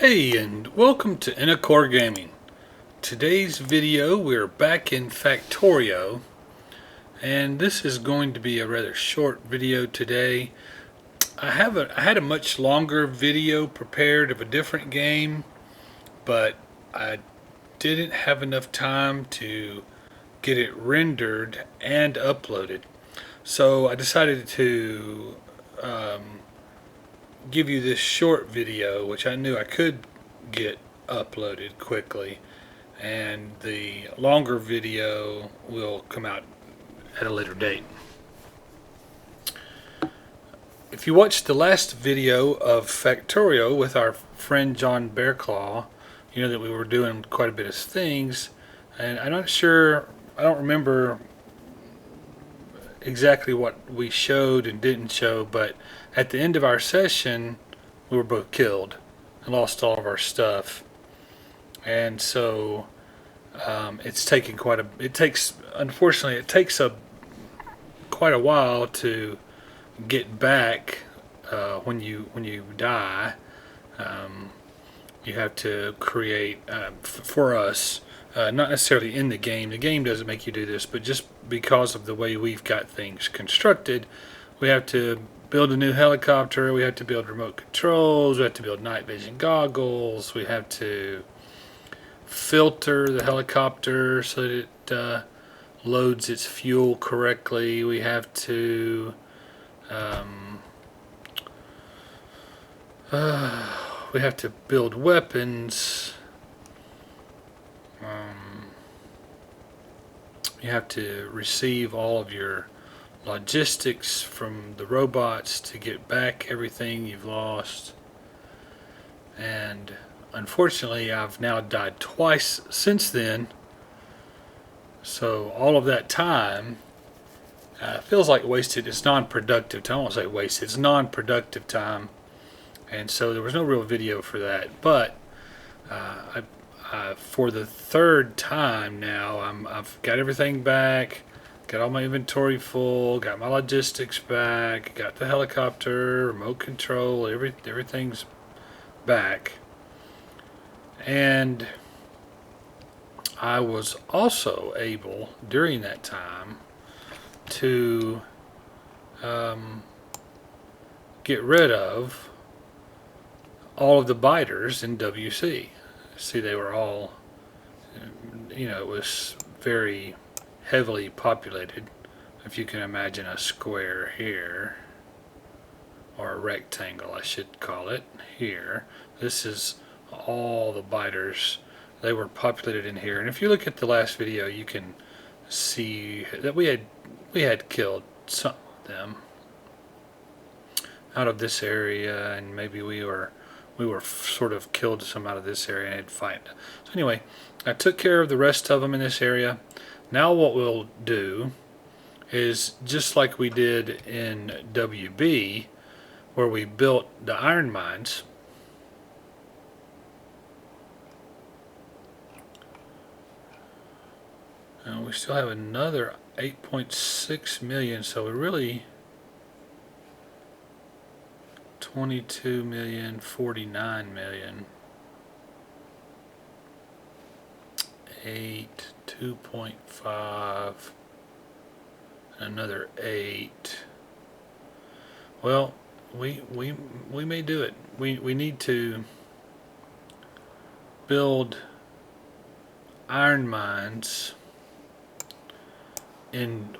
Hey, and welcome to Core Gaming. Today's video, we're back in Factorio, and this is going to be a rather short video today. I had a much longer video prepared of a different game, but I didn't have enough time to get it rendered and uploaded. So I decided to give you this short video, which I knew I could get uploaded quickly, and the longer video will come out at a later date. If you watched the last video of Factorio with our friend John Bearclaw, you know that we were doing quite a bit of things, and I don't remember exactly what we showed and didn't show, but at the end of our session we were both killed and lost all of our stuff. And so it's taken unfortunately it takes quite a while to get back. When you die, you have to create, for us, not necessarily in the game doesn't make you do this, but just because of the way we've got things constructed, we have to build a new helicopter, we have to build remote controls, we have to build night vision goggles, we have to filter the helicopter so that it loads its fuel correctly, we have to build weapons. You have to receive all of your logistics from the robots to get back everything you've lost. And unfortunately, I've now died twice since then. So all of that time feels like wasted. It's non-productive time. I won't say wasted. It's non-productive time. And so there was no real video for that. But for the third time now, I've got everything back, got all my inventory full, got my logistics back, got the helicopter, remote control, everything's back. And I was also able, during that time, to get rid of all of the biters in WC. See, they were all, it was very heavily populated. If you can imagine a square here, or a rectangle I should call it, here. This is all the biters. They were populated in here. And if you look at the last video, you can see that we had killed some of them out of this area, and maybe we were sort of killed some out of this area and had to fight. So anyway, I took care of the rest of them in this area. Now what we'll do is just like we did in WB, where we built the iron mines. And we still have another 8.6 million, so we really 22 million, 49 million, 8, 2.5, another 8. Well, we may do it. We need to build iron mines in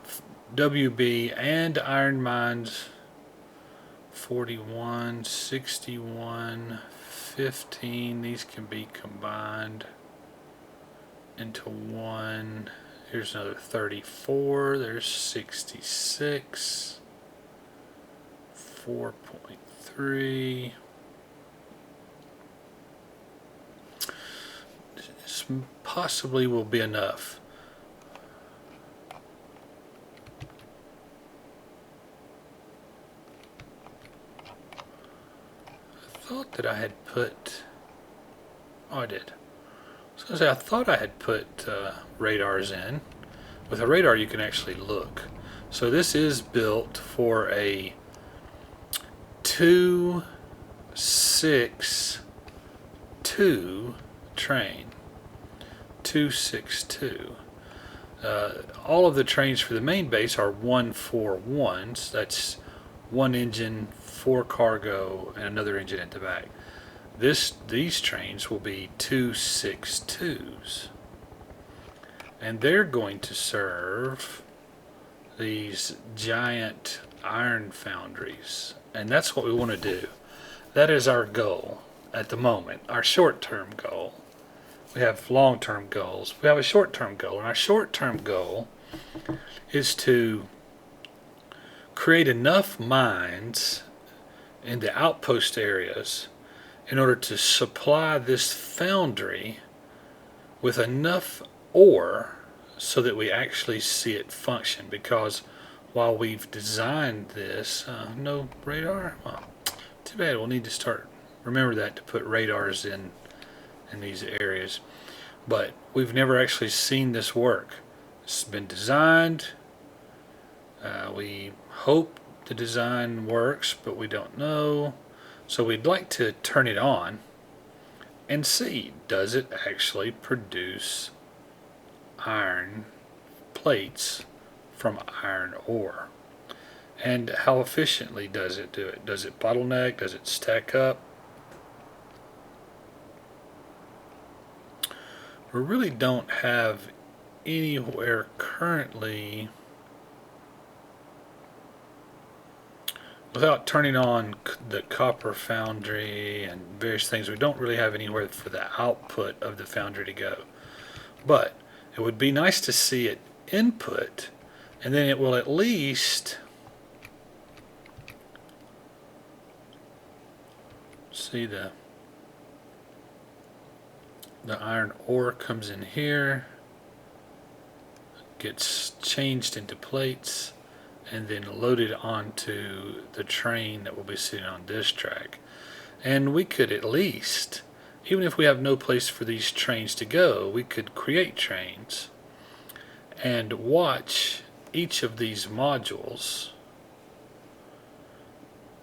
WB and iron mines 41, 61, 15. These can be combined into one. Here's another 34. There's 66. 4.3. This possibly will be enough. I thought that I had put, I did. I was going to say, I thought I had put radars in. With a radar you can actually look. So this is built for a 2, 6, 2 train, 262. All of the trains for the main base are 141s. That's one engine, 4 cargo, and another engine at the back. These trains will be 262s. And they're going to serve these giant iron foundries. And that's what we want to do. That is our goal at the moment, our short-term goal. We have long-term goals. We have a short-term goal. And our short-term goal is to create enough mines in the outpost areas in order to supply this foundry with enough ore so that we actually see it function. Because while we've designed this, no radar? Well, too bad. We'll need to remember that, to put radars in these areas. But we've never actually seen this work. It's been designed. We hope the design works, but we don't know. So we'd like to turn it on and see, does it actually produce iron plates from iron ore? And how efficiently does it do it? Does it bottleneck? Does it stack up? We really don't have anywhere currently, without turning on the copper foundry and various things, we don't really have anywhere for the output of the foundry to go. But it would be nice to see it input, and then it will at least see the iron ore comes in here, gets changed into plates, and then loaded onto the train that will be sitting on this track. And we could at least, even if we have no place for these trains to go, we could create trains and watch each of these modules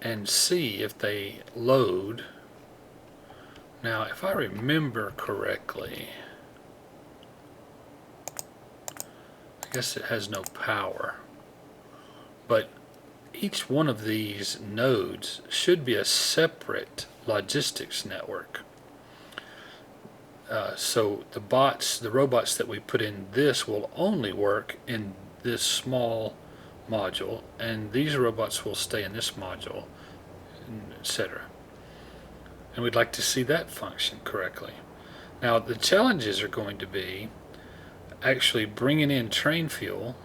and see if they load. Now, if I remember correctly, I guess it has no power, but each one of these nodes should be a separate logistics network. So the robots that we put in this will only work in this small module, and these robots will stay in this module, etc. And we'd like to see that function correctly. Now, the challenges are going to be actually bringing in train fuel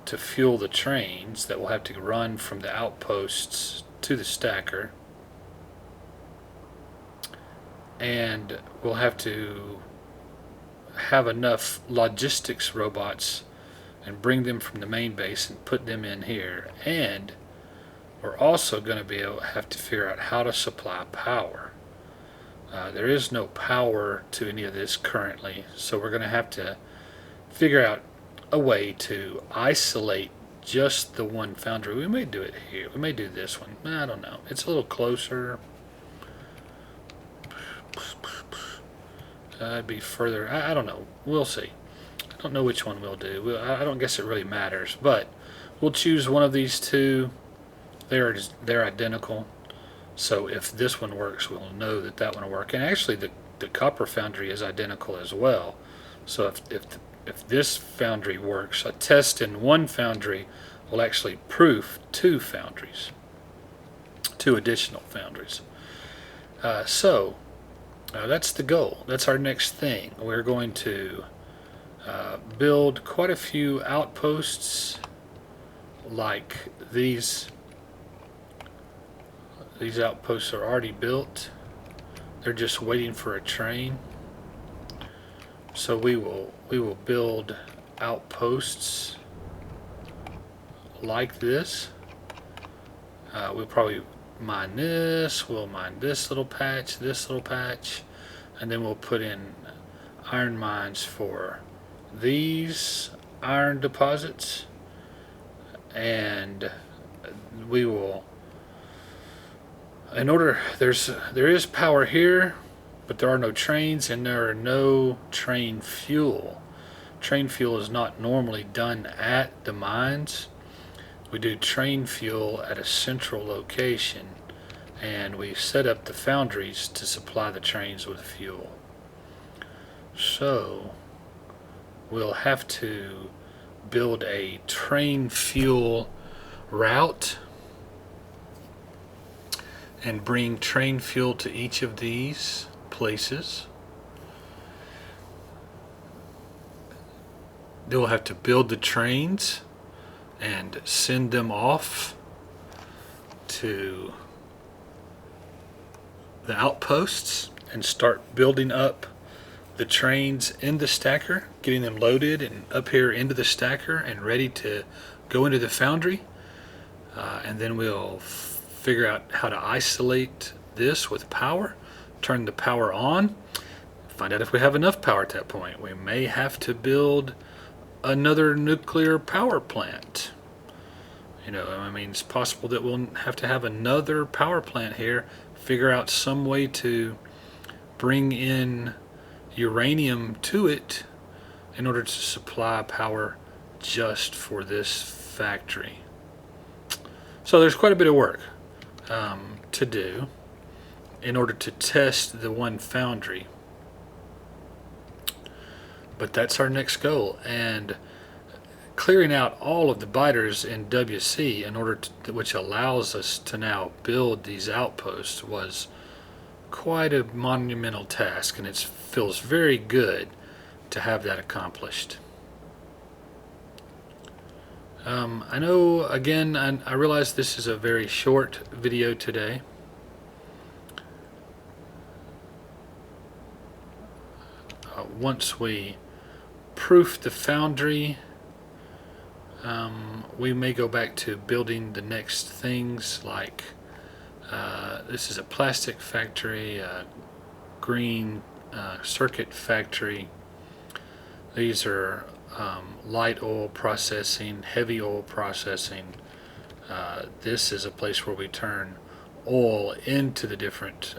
to fuel the trains that will have to run from the outposts to the stacker, and we'll have to have enough logistics robots and bring them from the main base and put them in here. And we're also going to have to figure out how to supply power. There is no power to any of this currently, so we're going to have to figure out a way to isolate just the one foundry. We may do it here. We may do this one. I don't know. It's a little closer. It'd be further. I don't know. We'll see. I don't know which one we'll do. I don't guess it really matters, but we'll choose one of these two. They're identical. So if this one works, we'll know that that one will work. And actually, the copper foundry is identical as well. So if this foundry works, a test in one foundry will actually proof two foundries, two additional foundries. So that's the goal. That's our next thing. We're going to build quite a few outposts like these. These outposts are already built. They're just waiting for a train. So we will build outposts like this. We'll probably mine this. We'll mine this little patch, and then we'll put in iron mines for these iron deposits, and we will, there is power here, but there are no trains and there are no train fuel. Train fuel is not normally done at the mines. We do train fuel at a central location, and we set up the foundries to supply the trains with fuel. So we'll have to build a train fuel route and bring train fuel to each of these places. Then we'll have to build the trains and send them off to the outposts and start building up the trains in the stacker, getting them loaded and up here into the stacker and ready to go into the foundry. And then we'll figure out how to isolate this with power, turn the power on, find out if we have enough power at that point. We may have to build another nuclear power plant. I mean, it's possible that we'll have to have another power plant here, figure out some way to bring in uranium to it in order to supply power just for this factory. So there's quite a bit of work to do in order to test the one foundry. But that's our next goal, and clearing out all of the biters in WC in order to, which allows us to now build these outposts, was quite a monumental task, and it feels very good to have that accomplished. I know, again, I realize this is a very short video today. Once we proof the foundry, we may go back to building the next things, like this is a plastic factory, a green circuit factory. These are light oil processing, heavy oil processing. This is a place where we turn oil into the different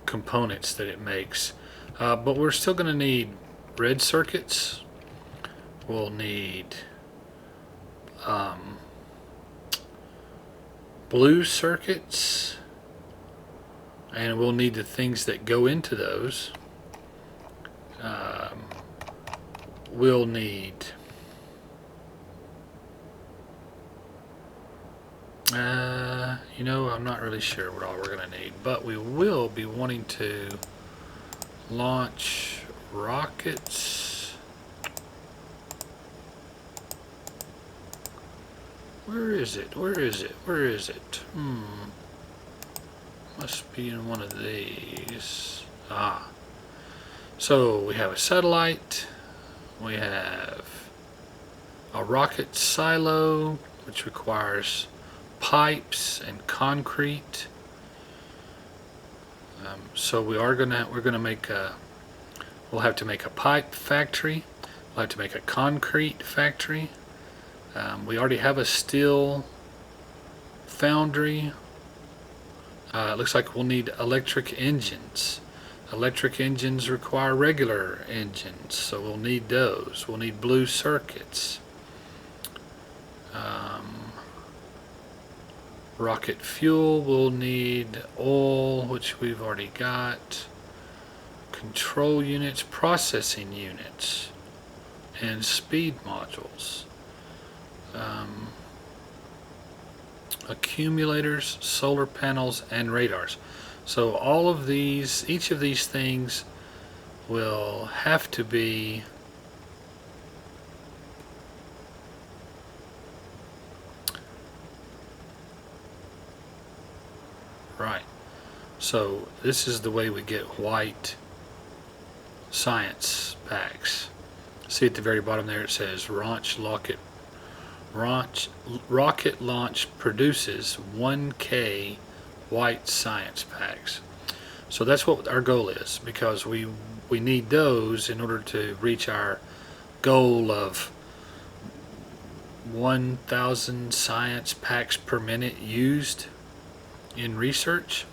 components that it makes. But we're still going to need red circuits. We'll need blue circuits, and we'll need the things that go into those. We'll need I'm not really sure what all we're going to need, but we will be wanting to launch rockets. Where is it? Where is it? Where is it? Must be in one of these. So we have a satellite. We have a rocket silo, which requires pipes and concrete. So we're gonna make we'll have to make a pipe factory. We'll have to make a concrete factory. We already have a steel foundry. It looks like we'll need electric engines. Electric engines require regular engines, so we'll need those. We'll need blue circuits. Rocket fuel, we'll need oil, which we've already got. Control units, processing units, and speed modules. Accumulators, solar panels, and radars. So all of these, each of these things will have to be right. So this is the way we get white science packs. See at the very bottom there it says rocket launch produces 1K white science packs. So that's what our goal is, because we need those in order to reach our goal of 1,000 science packs per minute used in research.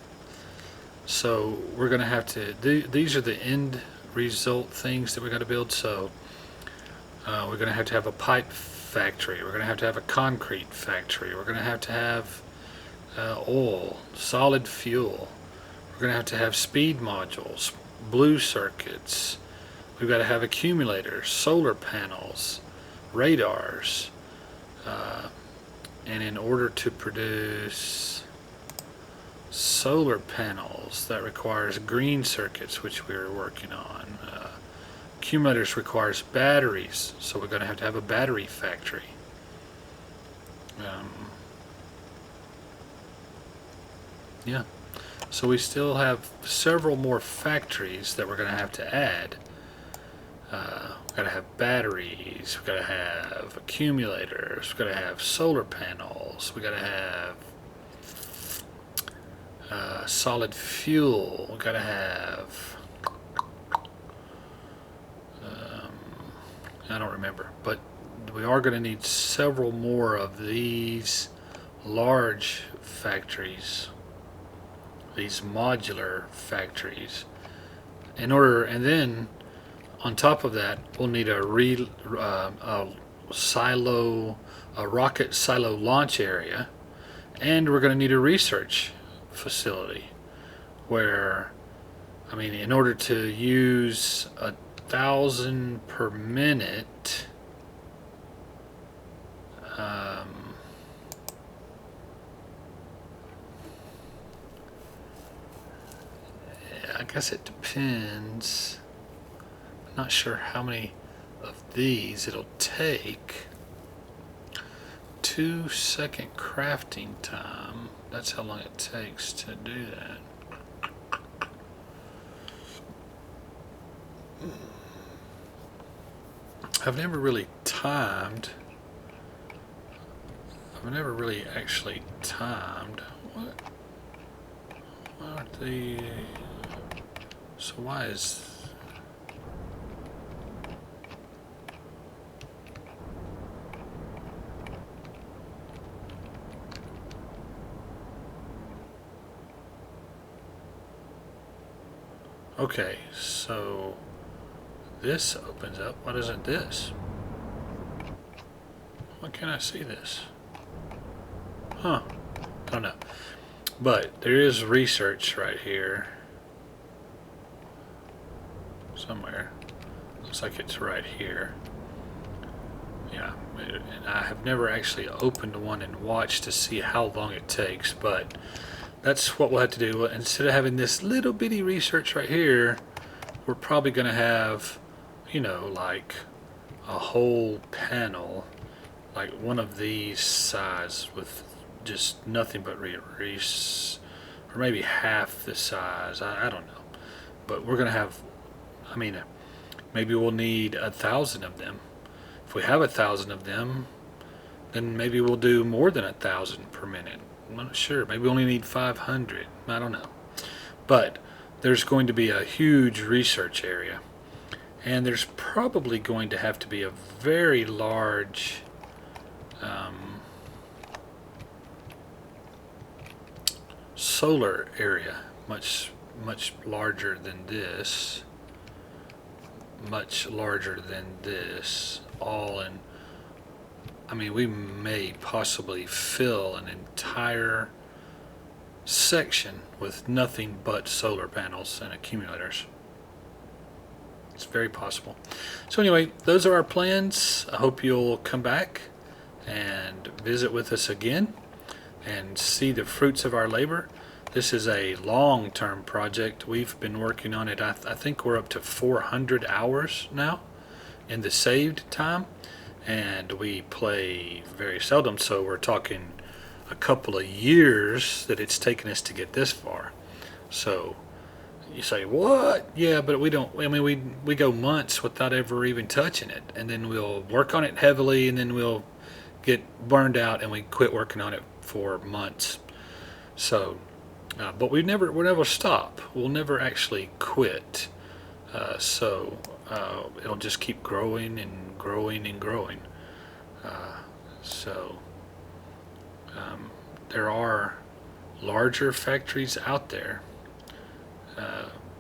So we're going to have to, these are the end result things that we got to build. So we're going to have a pipe factory. We're going to have a concrete factory. We're going to have oil, solid fuel. We're going to have speed modules, blue circuits. We've got to have accumulators, solar panels, radars. And in order to produce solar panels, that requires green circuits, which we're working on. Accumulators requires batteries, so we're going to have a battery factory. Yeah. So we still have several more factories that we're going to add. We've got to have batteries, we've got to have accumulators, we've got to have solar panels, we've got to have solid fuel, we've got to have, I don't remember, but we are going to need several more of these large factories, these modular factories, in order, and then on top of that, we'll need a rocket silo launch area, and we're going to need a research facility where, I mean, in order to use 1,000 per minute, I guess it depends. Not sure how many of these it'll take. 2-second crafting time. That's how long it takes to do that. I've never really timed. I've never really actually timed. What? Why aren't they? So why is? Okay, so this opens up. Why doesn't this? Why can't I see this? Huh. I don't know. But there is research right here. Somewhere. Looks like it's right here. Yeah. And I have never actually opened one and watched to see how long it takes, but that's what we'll have to do. Instead of having this little bitty research right here, we're probably going to have, you know, like a whole panel, like one of these size with just nothing but or maybe half the size. I don't know. But we're going to have, I mean, maybe we'll need 1,000 of them. If we have 1,000 of them, then maybe we'll do more than 1,000 per minute. I'm not sure. Maybe we only need 500. I don't know. But there's going to be a huge research area. And there's probably going to have to be a very large solar area. Much larger than this. Much larger than this. All in. I mean, we may possibly fill an entire section with nothing but solar panels and accumulators. It's very possible. So anyway, those are our plans. I hope you'll come back and visit with us again and see the fruits of our labor. This is a long-term project. We've been working on it. I think we're up to 400 hours now in the saved time. And we play very seldom, so we're talking a couple of years that it's taken us to get this far. So you say, what? Yeah, but we don't, I mean, we go months without ever even touching it, and then we'll work on it heavily, and then we'll get burned out, and we quit working on it for months. So, but we'll never stop. We'll never actually quit. So it'll just keep growing and growing and growing. So there are larger factories out there.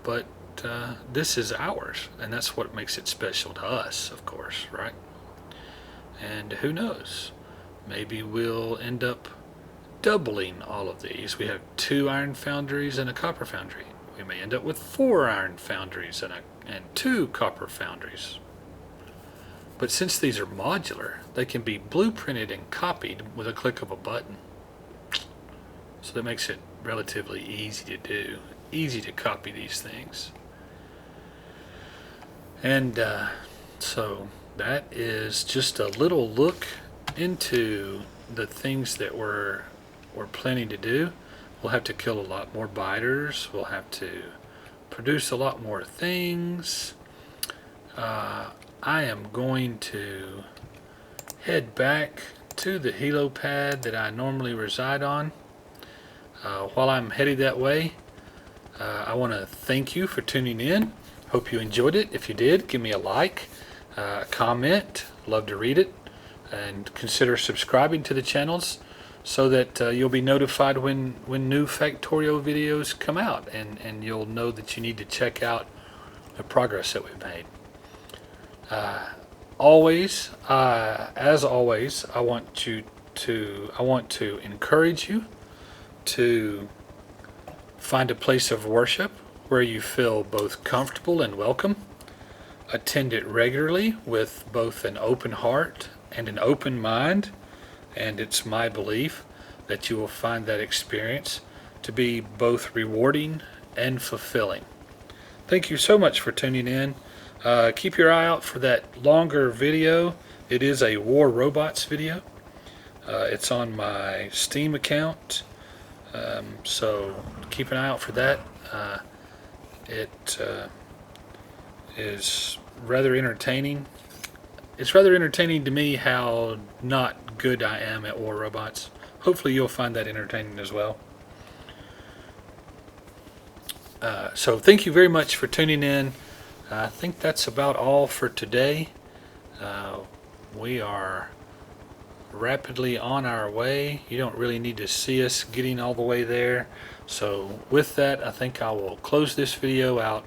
But this is ours, and that's what makes it special to us, of course, right? And who knows? Maybe we'll end up doubling all of these. We have 2 iron foundries and a copper foundry. We may end up with 4 iron foundries and 2 copper foundries. But since these are modular, they can be blueprinted and copied with a click of a button. So that makes it relatively easy to do, easy to copy these things. And so that is just a little look into the things that we're planning to do. We'll have to kill a lot more biters. We'll have to produce a lot more things. I am going to head back to the helipad that I normally reside on. While I'm headed that way, I want to thank you for tuning in. Hope you enjoyed it. If you did, give me a like, comment, love to read it, and consider subscribing to the channels so that you'll be notified when new Factorio videos come out, and you'll know that you need to check out the progress that we've made. As always, I want to encourage you to find a place of worship where you feel both comfortable and welcome. Attend it regularly with both an open heart and an open mind, and it's my belief that you will find that experience to be both rewarding and fulfilling. Thank you so much for tuning in. Keep your eye out for that longer video. It is a War Robots video. It's on my Steam account, so keep an eye out for that. It is rather entertaining. It's rather entertaining to me how not good I am at War Robots. Hopefully you'll find that entertaining as well. So thank you very much for tuning in. I think that's about all for today. We are rapidly on our way. You don't really need to see us getting all the way there. So with that, I think I will close this video out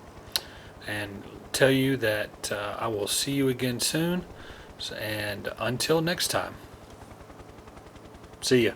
and tell you that I will see you again soon. And until next time, see ya.